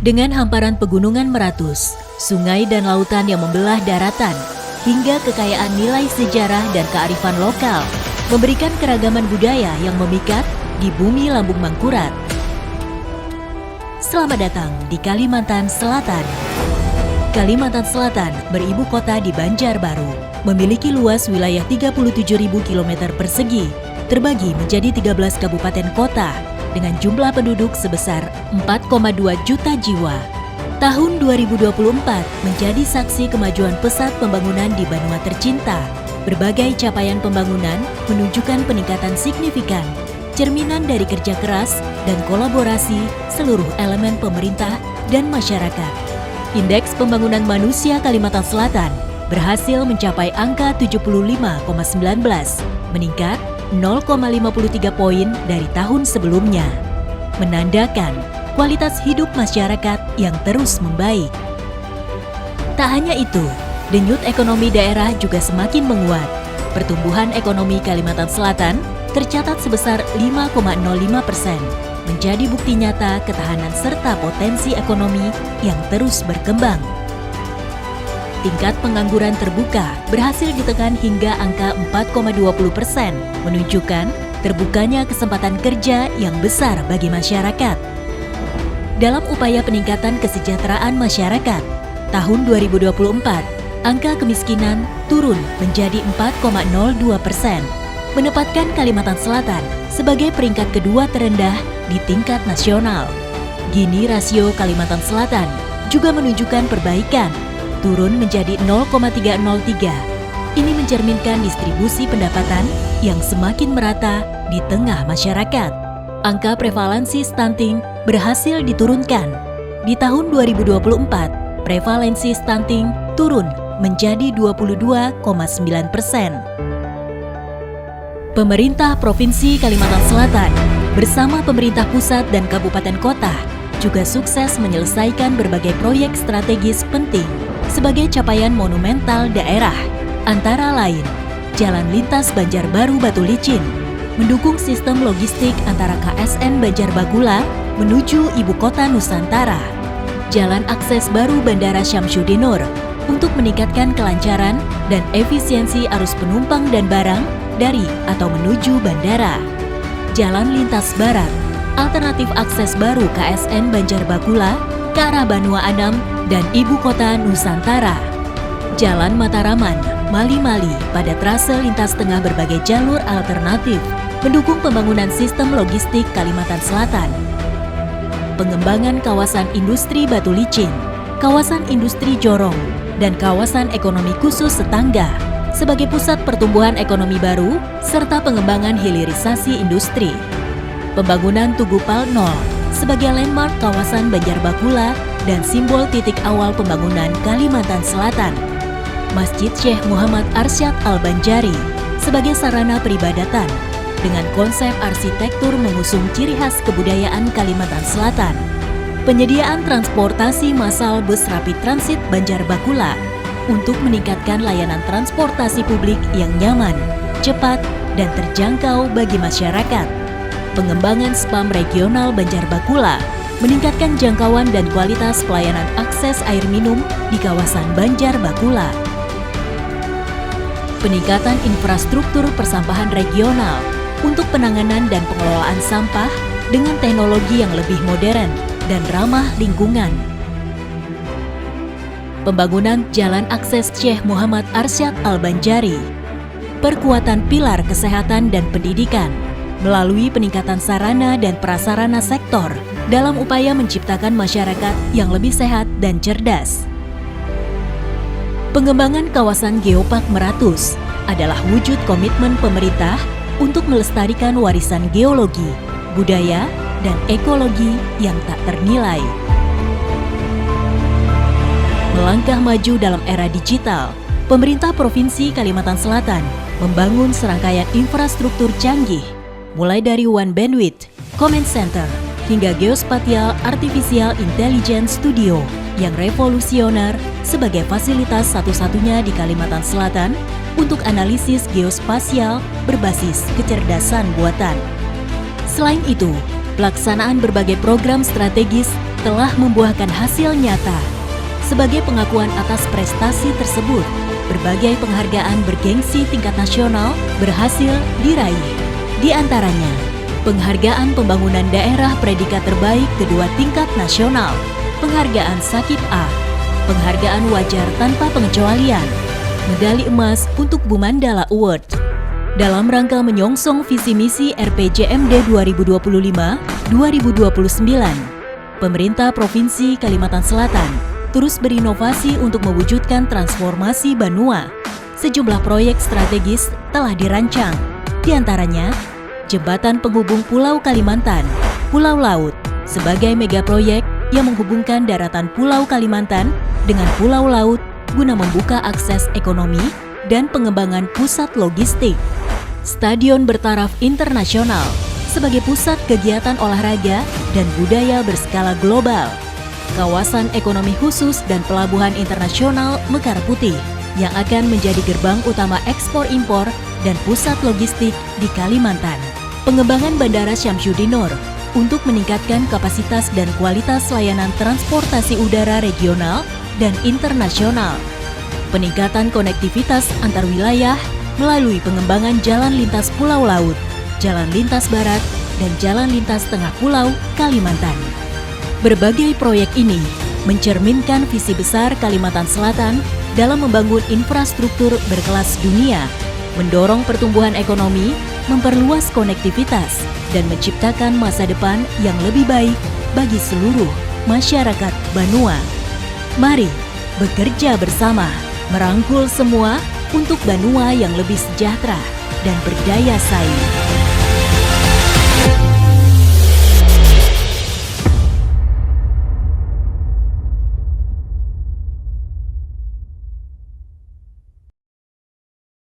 Dengan hamparan pegunungan meratus, sungai dan lautan yang membelah daratan, hingga kekayaan nilai sejarah dan kearifan lokal, memberikan keragaman budaya yang memikat di bumi Lambung Mangkurat. Selamat datang di Kalimantan Selatan. Kalimantan Selatan beribu kota di Banjarbaru, memiliki luas wilayah 37.000 km persegi, terbagi menjadi 13 kabupaten kota, dengan jumlah penduduk sebesar 4,2 juta jiwa. Tahun 2024 menjadi saksi kemajuan pesat pembangunan di benua tercinta. Berbagai capaian pembangunan menunjukkan peningkatan signifikan, cerminan dari kerja keras dan kolaborasi seluruh elemen pemerintah dan masyarakat. Indeks pembangunan manusia Kalimantan Selatan berhasil mencapai angka 75,19, meningkat 0,53 poin dari tahun sebelumnya, menandakan kualitas hidup masyarakat yang terus membaik. Tak hanya itu, denyut ekonomi daerah juga semakin menguat. Pertumbuhan ekonomi Kalimantan Selatan tercatat sebesar 5,05%, menjadi bukti nyata ketahanan serta potensi ekonomi yang terus berkembang. Tingkat pengangguran terbuka berhasil ditekan hingga angka 4,20%, menunjukkan terbukanya kesempatan kerja yang besar bagi masyarakat. Dalam upaya peningkatan kesejahteraan masyarakat, tahun 2024, angka kemiskinan turun menjadi 4,02%, menempatkan Kalimantan Selatan sebagai peringkat kedua terendah di tingkat nasional. Gini rasio Kalimantan Selatan juga menunjukkan perbaikan, turun menjadi 0,303. Ini mencerminkan distribusi pendapatan yang semakin merata di tengah masyarakat. Angka prevalensi stunting berhasil diturunkan. Di tahun 2024, prevalensi stunting turun menjadi 22,9%. Pemerintah Provinsi Kalimantan Selatan bersama pemerintah pusat dan kabupaten kota juga sukses menyelesaikan berbagai proyek strategis penting sebagai capaian monumental daerah, antara lain Jalan Lintas Banjarbaru Batu Licin, mendukung sistem logistik antara KSN Banjarbagula menuju Ibu Kota Nusantara, Jalan Akses Baru Bandara Syamsuddin Nur untuk meningkatkan kelancaran dan efisiensi arus penumpang dan barang dari atau menuju bandara, Jalan Lintas Barat, alternatif akses baru KSN Banjarbagula ke arah Banua Anam dan Ibu Kota Nusantara, Jalan Mataraman, Mali-Mali pada trase lintas tengah berbagai jalur alternatif, mendukung pembangunan sistem logistik Kalimantan Selatan. Pengembangan kawasan industri Batu Licin, kawasan industri Jorong, dan kawasan ekonomi khusus Setangga sebagai pusat pertumbuhan ekonomi baru, serta pengembangan hilirisasi industri. Pembangunan Tugu Pal 0 sebagai landmark kawasan Banjarbagula dan simbol titik awal pembangunan Kalimantan Selatan. Masjid Syekh Muhammad Arsyad Al-Banjari sebagai sarana peribadatan dengan konsep arsitektur mengusung ciri khas kebudayaan Kalimantan Selatan. Penyediaan transportasi massal bus rapid transit Banjarbagula untuk meningkatkan layanan transportasi publik yang nyaman, cepat, dan terjangkau bagi masyarakat. Pengembangan spam regional Banjarbagula meningkatkan jangkauan dan kualitas pelayanan akses air minum di kawasan Banjarbagula. Peningkatan infrastruktur persampahan regional untuk penanganan dan pengelolaan sampah dengan teknologi yang lebih modern dan ramah lingkungan. Pembangunan Jalan Akses Syekh Muhammad Arsyad Al-Banjari. Perkuatan pilar kesehatan dan pendidikan melalui peningkatan sarana dan prasarana sektor dalam upaya menciptakan masyarakat yang lebih sehat dan cerdas. Pengembangan kawasan Geopark Meratus adalah wujud komitmen pemerintah untuk melestarikan warisan geologi, budaya, dan ekologi yang tak ternilai. Melangkah maju dalam era digital, pemerintah Provinsi Kalimantan Selatan membangun serangkaian infrastruktur canggih, mulai dari One Bandwidth, Command Center, hingga Geospatial Artificial Intelligence Studio yang revolusioner sebagai fasilitas satu-satunya di Kalimantan Selatan untuk analisis geospasial berbasis kecerdasan buatan. Selain itu, pelaksanaan berbagai program strategis telah membuahkan hasil nyata. Sebagai pengakuan atas prestasi tersebut, berbagai penghargaan bergengsi tingkat nasional berhasil diraih. Di antaranya, penghargaan pembangunan daerah predikat terbaik kedua tingkat nasional, penghargaan Sakip A, penghargaan wajar tanpa pengecualian, medali emas untuk Bumandala Award. Dalam rangka menyongsong visi misi RPJMD 2025-2029, pemerintah Provinsi Kalimantan Selatan terus berinovasi untuk mewujudkan transformasi Banua. Sejumlah proyek strategis telah dirancang, di antaranya Jembatan Penghubung Pulau Kalimantan, Pulau Laut, sebagai megaproyek yang menghubungkan daratan Pulau Kalimantan dengan Pulau Laut guna membuka akses ekonomi dan pengembangan pusat logistik. Stadion bertaraf internasional sebagai pusat kegiatan olahraga dan budaya berskala global. Kawasan ekonomi khusus dan pelabuhan internasional Mekar Putih yang akan menjadi gerbang utama ekspor impor dan pusat logistik di Kalimantan. Pengembangan Bandara Syamsuddin Nur untuk meningkatkan kapasitas dan kualitas layanan transportasi udara regional dan internasional. Peningkatan konektivitas antar wilayah melalui pengembangan jalan lintas Pulau Laut, jalan lintas Barat, dan jalan lintas Tengah Pulau Kalimantan. Berbagai proyek ini mencerminkan visi besar Kalimantan Selatan dalam membangun infrastruktur berkelas dunia, mendorong pertumbuhan ekonomi, memperluas konektivitas, dan menciptakan masa depan yang lebih baik bagi seluruh masyarakat Banua. Mari bekerja bersama, merangkul semua untuk Banua yang lebih sejahtera dan berdaya saing.